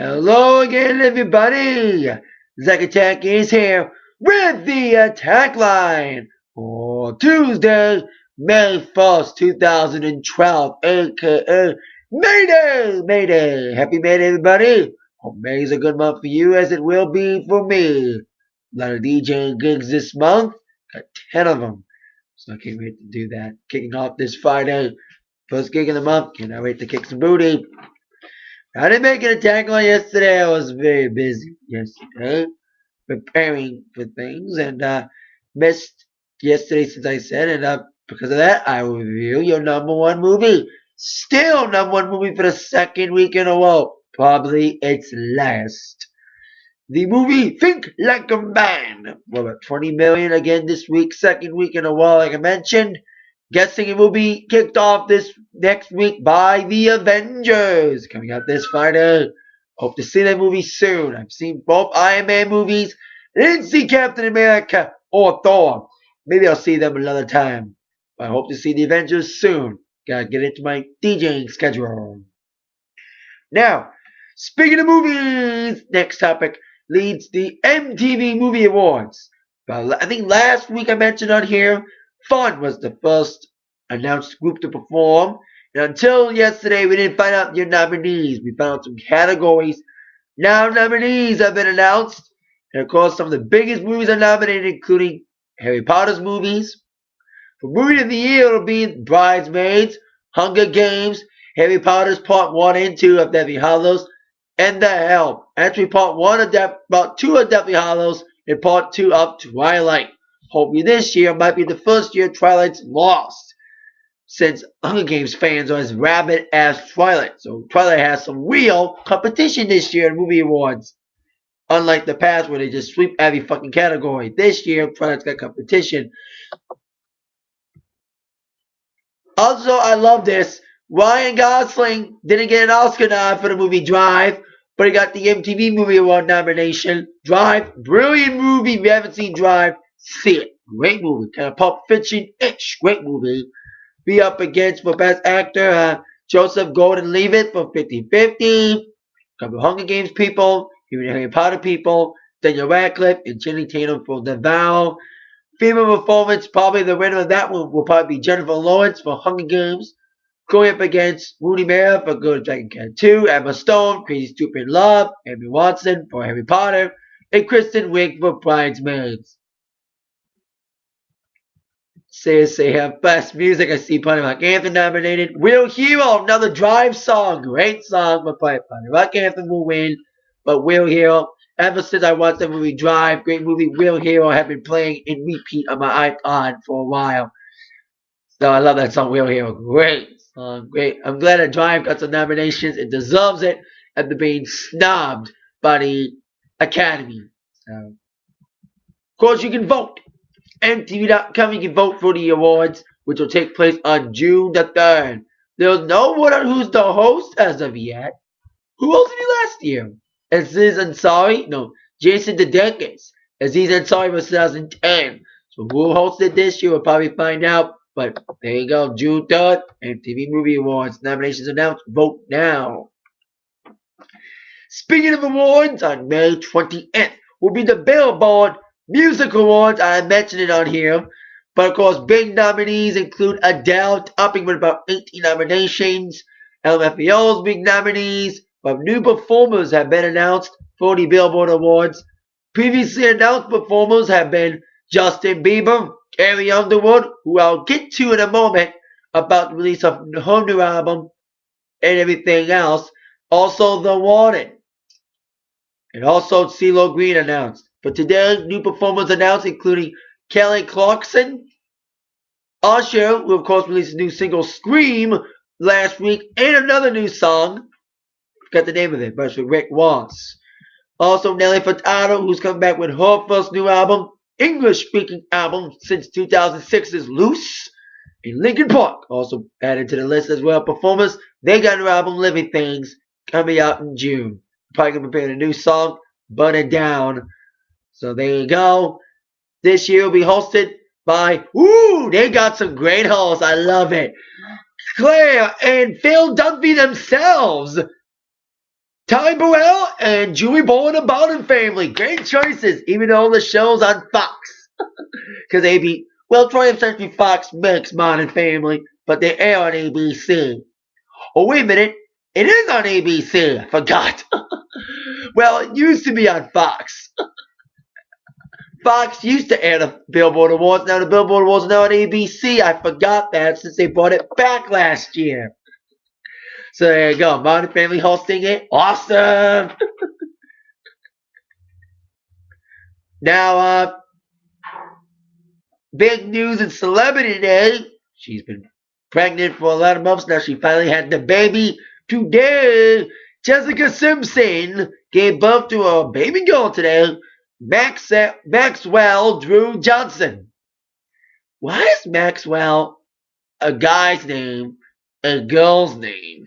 Hello again, everybody. Zack Attack is here with the Atakline for Tuesday, May 1st, 2012, aka Mayday! Mayday! Happy Mayday, everybody! Hope May is a good month for you as it will be for me. A lot of DJ gigs this month, got 10 of them. So I can't wait to do that. Kicking off this Friday, first gig of the month. Cannot wait to kick some booty. I didn't make an attack line yesterday. I was very busy yesterday preparing for things and missed yesterday since I said it. Because of that, I will review your number one movie. Still number one movie for the second week in a row. Probably its last. The movie Think Like a Man. Well, about 20 million again this week, second week in a row, like I mentioned. Guessing it will be kicked off this next week by the Avengers, coming out this Friday. Hope to see that movie soon. I've seen both Iron Man movies. I didn't see Captain America or Thor. Maybe I'll see them another time. But I hope to see the Avengers soon. Gotta get into my DJing schedule. Now, speaking of movies, next topic leads the MTV Movie Awards. I think last week I mentioned on here, Fun was the first announced group to perform. And until yesterday, we didn't find out your nominees. We found out some categories. Now nominees have been announced. And of course, some of the biggest movies are nominated, including Harry Potter's movies. For Movie of the Year, it'll be Bridesmaids, Hunger Games, Harry Potter's Part 1 and 2 of Deathly Hallows, and The Help. Actually, Part 1 of Part 2 of Deathly Hallows, and Part 2 of Twilight. Hopefully this year might be the first year Twilight's lost, since Hunger Games fans are as rabid as Twilight. So Twilight has some real competition this year in movie awards. Unlike the past where they just sweep every fucking category. This year, Twilight's got competition. Also, I love this. Ryan Gosling didn't get an Oscar nod for the movie Drive, but he got the MTV Movie Award nomination. Drive, brilliant movie. If you haven't seen Drive, see it. Great movie. Kind of Pulp Fiction-ish. Great movie. Be up against for Best Actor, Joseph Gordon-Levitt for 50-50. Couple of Hunger Games people. Even Harry Potter people. Daniel Radcliffe and Channing Tatum for The Vow. Female performance, probably the winner of that one will probably be Jennifer Lawrence for Hunger Games. Going up against Rooney Mara for Good Dragon Cat 2, Emma Stone, Crazy Stupid Love, Emmy Watson for Harry Potter, and Kristen Wiig for Bridesmaids. Say have Best Music. I see Plenty Rock Anthem nominated. Real Hero, another Drive song. Great song, but Plenty Rock Anthem will win. But Real Hero, ever since I watched the movie Drive, great movie, Real Hero, have been playing in repeat on my iPod for a while. So I love that song, Real Hero. Great. Great. I'm glad that Drive got some nominations. It deserves it after being snubbed by the Academy. So, of course, you can vote. MTV.com, you can vote for the awards, which will take place on June the 3rd. There's no word on who's the host as of yet. Who hosted it last year? Aziz Ansari? No, Jason Sudeikis. Aziz Ansari was 2010. So who hosted this year? We'll probably find out. But there you go, June 3rd, MTV Movie Awards. Nominations announced. Vote now. Speaking of awards, on May 20th will be the Billboard Music Awards. I mentioned it on here. But of course, big nominees include Adele, topping with about 18 nominations. LMFAO's big nominees. But new performers have been announced for the Billboard Awards. Previously announced performers have been Justin Bieber, Carrie Underwood, who I'll get to in a moment about the release of her new album and everything else. Also, The Warden. And also, CeeLo Green announced. But today, new performers announced, including Kelly Clarkson, Usher, who of course released a new single, Scream, last week, and another new song. Forgot the name of it, but it's with Rick Ross. Also, Nelly Furtado, who's coming back with her first new album, English-speaking album since 2006's Loose. And Linkin Park also added to the list as well. Performers, they got a new album, Living Things, coming out in June. Probably going to prepare a new song, Burn It Down. So there you go. This year will be hosted by, they got some great hosts. I love it. Claire and Phil Dunphy themselves. Ty Burrell and Julie Bowen and Bowden family. Great choices, even though the show's on Fox. Because well, 20th Century Fox makes Modern Family, but they air on ABC. Oh, wait a minute. It is on ABC. I forgot. Well, it used to be on Fox. Fox used to air the Billboard Awards. Now the Billboard Awards are now on ABC. I forgot that since they brought it back last year. So there you go. Modern Family hosting it. Awesome. Now, big news in celebrity today. She's been pregnant for a lot of months now. She finally had the baby today. Jessica Simpson gave birth to a baby girl today. Maxwell Drew Johnson. Why is Maxwell a guy's name, a girl's name?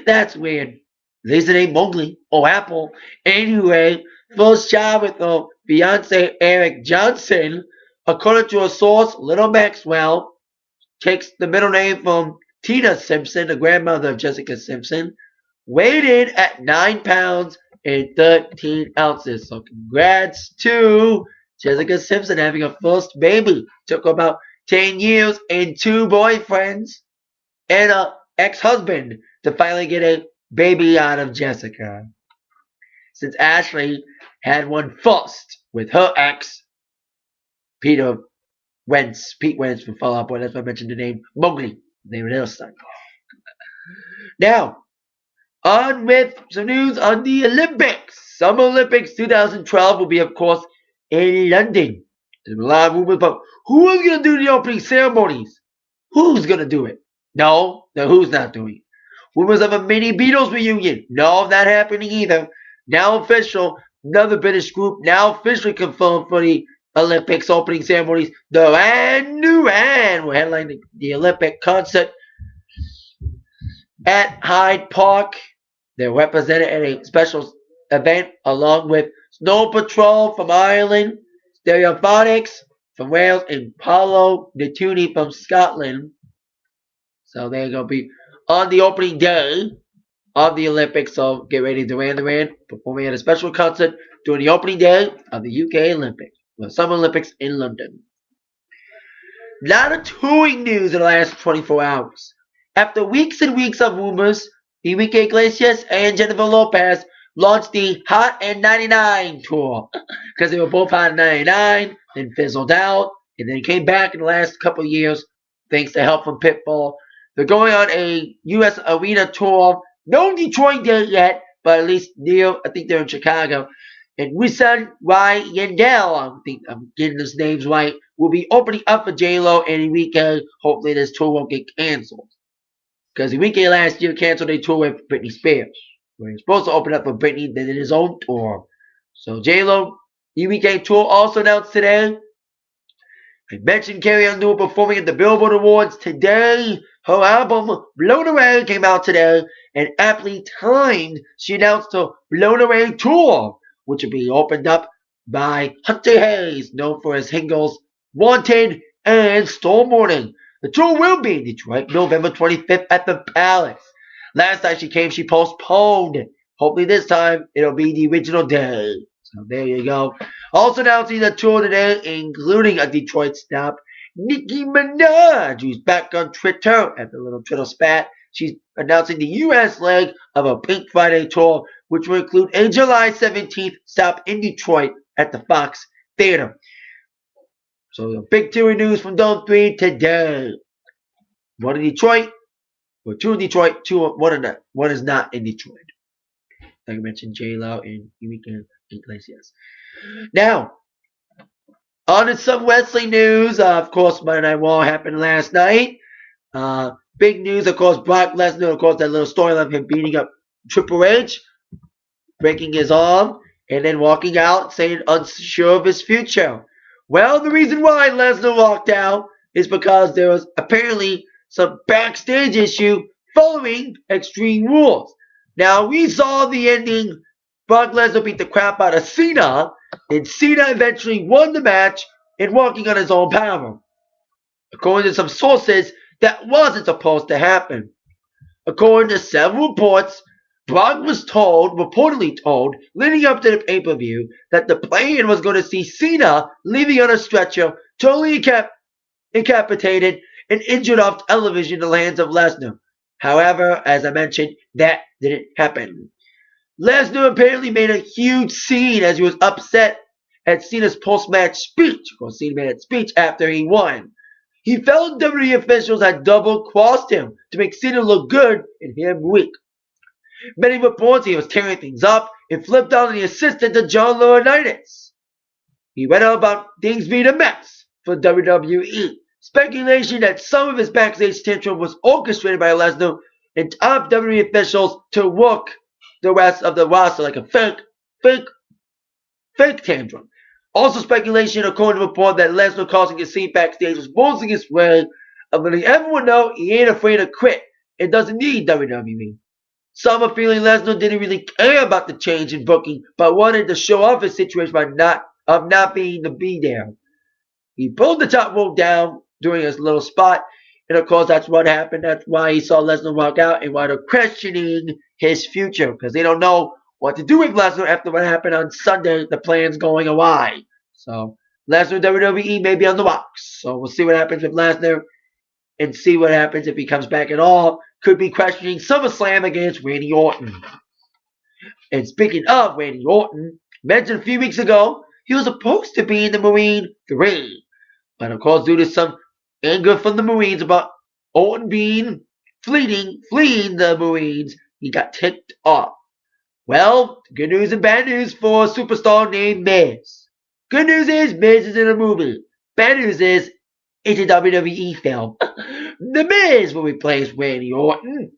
That's weird. At least it ain't Mowgli or Apple. Anyway, first child with her fiance Eric Johnson. According to a source, little Maxwell takes the middle name from Tina Simpson, the grandmother of Jessica Simpson, weighed at 9 pounds and 13 ounces. So congrats to Jessica Simpson having her first baby. Took her about 10 years and 2 boyfriends and an ex-husband to finally get a baby out of Jessica. Since Ashley had one first with her ex, Pete Wentz from Fall Out Boy. That's why I mentioned the name Mowgli, the name of their son. Now, on with some news on the Olympics. Summer Olympics 2012 will be, of course, in London. There's a lot of rumors about who's going to do the opening ceremonies. Who's going to do it? No, who's not doing it? Rumors of a mini Beatles reunion. No, not happening either. Now official, another British group now officially confirmed for the Olympics opening ceremonies. Duran will headline the Olympic concert at Hyde Park. They're represented at a special event along with Snow Patrol from Ireland, Stereophonics from Wales, and Paolo Nutini from Scotland. So they're going to be on the opening day of the Olympics. So get ready, Duran performing at a special concert during the opening day of the UK Olympics. The Summer Olympics in London. A lot of touring news in the last 24 hours. After weeks and weeks of rumors, Enrique Iglesias and Jennifer Lopez launched the Hot and 99 tour. Because they were both hot in 99, then fizzled out, and then came back in the last couple of years thanks to help from Pitbull. They're going on a U.S. arena tour. No Detroit date yet, but at least near, I think they're in Chicago. And Wisan Y. Yandel, I think I'm getting his names right, will be opening up for J-Lo and Enrique. Hopefully this tour won't get canceled. Because Enrique last year canceled a tour with Britney Spears. Where he was supposed to open up for Britney, then in his own tour. So J-Lo, Enrique tour also announced today. I mentioned Carrie Underwood performing at the Billboard Awards today. Her album, Blown Away, came out today. And aptly timed, she announced her Blown Away tour, which will be opened up by Hunter Hayes, known for his singles Wanted and Storm Warning. The tour will be in Detroit, November 25th at the Palace. Last time she came, she postponed. Hopefully this time, it'll be the original day. So there you go. Also announcing the tour today, including a Detroit stop, Nicki Minaj, who's back on Twitter at the little Twitter spat. She's announcing the U.S. leg of a Pink Friday tour, which will include a July 17th stop in Detroit at the Fox Theater. So the big touring news from Dome 3 today. One in Detroit, or 2 in Detroit, one is not in Detroit. Like I mentioned, J-Lo and Enrique Iglesias. Now, on to some wrestling news. Of course, Monday Night Raw happened last night. Big news, of course, Brock Lesnar, of course, that little storyline of him beating up Triple H, breaking his arm, and then walking out saying unsure of his future. Well, the reason why Lesnar walked out is because there was apparently some backstage issue following Extreme Rules. Now, we saw the ending. Brock Lesnar beat the crap out of Cena, and Cena eventually won the match and walking on his own power. According to some sources, that wasn't supposed to happen. According to several reports, Brock was reportedly told, leading up to the pay-per-view, that the plan was going to see Cena leaving on a stretcher, totally incapacitated and injured off television in the hands of Lesnar. However, as I mentioned, that didn't happen. Lesnar apparently made a huge scene as he was upset at Cena's post-match speech. Of course, Cena made a speech after he won. He felt WWE officials had double-crossed him to make Cena look good and him weak. Many reports he was tearing things up and flipped out on the assistant to John Laurinaitis. He went on about things being a mess for WWE. Speculation that some of his backstage tantrum was orchestrated by Lesnar and top WWE officials to work the rest of the roster like a fake tantrum. Also speculation, according to a report, that Lesnar causing his scene backstage was mostly his way of letting everyone know he ain't afraid to quit and doesn't need WWE. Some are feeling Lesnar didn't really care about the change in booking, but wanted to show off his situation by not being to be there. He pulled the top rope down during his little spot, and of course that's what happened. That's why he saw Lesnar walk out and why they're questioning his future, because they don't know what to do with Lesnar after what happened on Sunday. The plan's going awry. So Lesnar WWE may be on the rocks. So we'll see what happens with Lesnar and see what happens if he comes back at all. Could be questioning SummerSlam against Randy Orton. And speaking of Randy Orton, mentioned a few weeks ago, he was supposed to be in the Marine 3. But of course, due to some anger from the Marines about Orton fleeing the Marines, he got ticked off. Well, good news and bad news for a superstar named Miz. Good news is Miz is in a movie. Bad news is it's a WWE film. The Miz will replace Randy Orton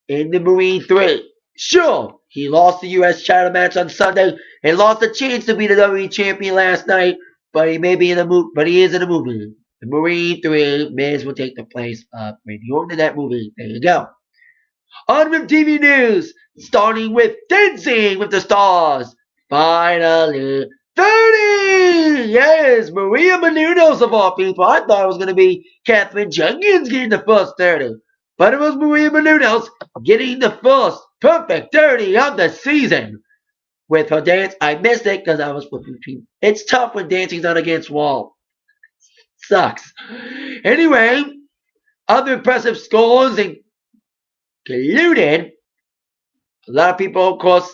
in the Marine 3. Sure, he lost the U.S. title match on Sunday and lost a chance to be the WWE champion last night, but he may be in the movie. But he is in the movie. The Marine 3, Miz will take the place of Randy Orton in that movie. There you go. On with TV news, starting with Dancing with the Stars. Finally, 30! Yes, Maria Menounos of all people. I thought it was going to be Catherine Jenkins getting the first 30. But it was Maria Menounos getting the first perfect 30 of the season. With her dance, I missed it because I was flipping between. It's tough when dancing's not against wall. Sucks. Anyway, other impressive scores included a lot of people, of course,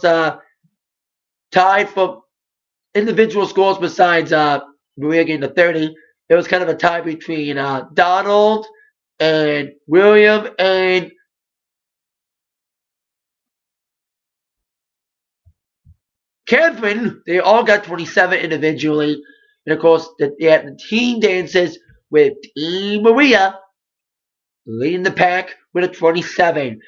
tied for individual scores besides Maria getting the 30. It was kind of a tie between Donald and William and Catherine. They all got 27 individually. And of course, they had the team dances with Team Maria leading the pack with a 27.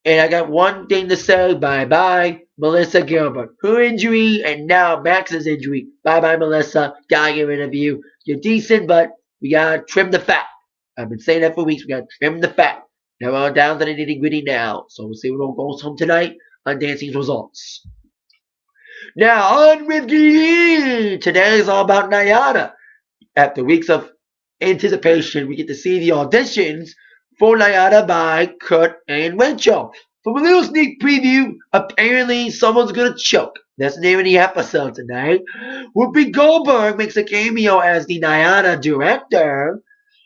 And I got one thing to say, bye-bye, Melissa Gilbert. Her injury and now Max's injury. Bye-bye, Melissa. Gotta get rid of you. You're decent, but we gotta trim the fat. I've been saying that for weeks. We gotta trim the fat. Now we're down to the nitty-gritty now. So we'll see what goes home tonight on Dancing's results. Now on with Glee. Today is all about Nyada. After weeks of anticipation, we get to see the auditions for Nyada by Kurt and Rachel. From a little sneak preview, apparently someone's gonna choke. That's the name of the episode tonight. Whoopi Goldberg makes a cameo as the Nyada director.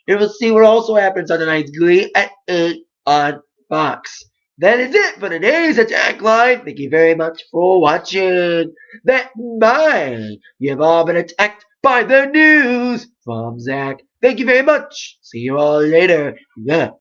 And we'll see what also happens on tonight's Glee at 8 on Fox. That is it for today's Atakline. Thank you very much for watching. Bye. You have all been attacked by the news from Zach. Thank you very much. See you all later. Yeah.